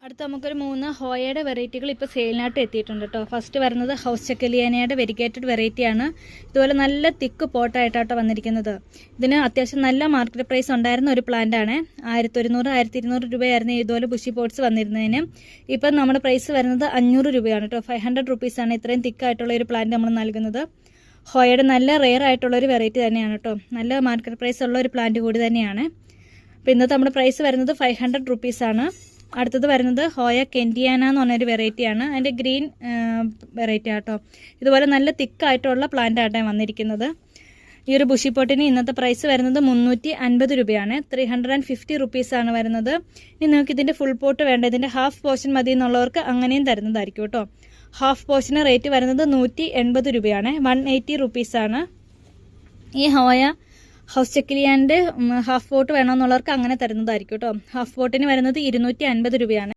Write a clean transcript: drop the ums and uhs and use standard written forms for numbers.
അടുത്ത നമുക്കൊരു 3 ഹോയയുടെ വെറൈറ്റികൾ ഇപ്പോൾ സെയിലിനായിട്ട് എത്തിയിട്ടുണ്ട് കേട്ടോ. ഫസ്റ്റ് വരുന്നത് ഹൗസ് ചെക്കലിയാനയുടെ വെരിഗേറ്റഡ് വെറൈറ്റിയാണ്. ഇതുപോലെ നല്ല തിക്ക് പോട്ടായിട്ടാട്ടോ വന്നിരിക്കുന്നത്. ഇതിന് അത്യാവശ്യം നല്ല മാർക്കറ്റ് പ്രൈസ് ഉണ്ടായിരുന്ന ഒരു പ്ലാന്റാണ്. 1100 1200 രൂപയായിരുന്നു ഇതുപോലെ ബുഷി പോട്ട്സ് വന്നിരുന്നതിന്. ഇപ്പം നമ്മുടെ പ്രൈസ് വരുന്നത് 500 രൂപയാണ് കേട്ടോ. 500 റുപ്പീസാണ് ഇത്രയും തിക്കായിട്ടുള്ള ഒരു പ്ലാന്റ് നമ്മൾ നൽകുന്നത്. ഹോയയുടെ നല്ല റെയർ ആയിട്ടുള്ളൊരു വെറൈറ്റി തന്നെയാണ് കേട്ടോ. നല്ല മാർക്കറ്റ് പ്രൈസ് ഉള്ള ഒരു പ്ലാന്റ് കൂടി തന്നെയാണ്. അപ്പോൾ ഇന്നത്തെ നമ്മുടെ പ്രൈസ് വരുന്നത് 500 റുപ്പീസാണ്. അടുത്തത് വരുന്നത് ഹോയ കെൻറ്റിയാന എന്ന് പറഞ്ഞൊരു വെറൈറ്റിയാണ്. അതിൻ്റെ ഗ്രീൻ വെറൈറ്റി ആട്ടോ. ഇതുപോലെ നല്ല തിക്കായിട്ടുള്ള പ്ലാന്റ് ആട്ടെ വന്നിരിക്കുന്നത്. ഈ ഒരു ബുഷി പോട്ടിന് ഇന്നത്തെ പ്രൈസ് വരുന്നത് 350 രൂപയാണ്. 350 റുപ്പീസാണ് വരുന്നത്. ഇനി നിങ്ങൾക്ക് ഇതിൻ്റെ ഫുൾ പോട്ട് വേണ്ട, ഇതിൻ്റെ ഹാഫ് പോർഷൻ മതി എന്നുള്ളവർക്ക് അങ്ങനെയും തരുന്നതായിരിക്കും കേട്ടോ. ഹാഫ് പോർഷന് റേറ്റ് വരുന്നത് 180 രൂപയാണ്. 180 റുപ്പീസാണ്. ഈ ഹോയ ഹൗസ് ചെക്കിലിയാൻ്റെ ഹാഫ് പോട്ട് വേണമെന്നുള്ളവർക്ക് അങ്ങനെ തരുന്നതായിരിക്കും കേട്ടോ. ഹാഫ് പോട്ടിന് വരുന്നത് 250 രൂപയാണ്.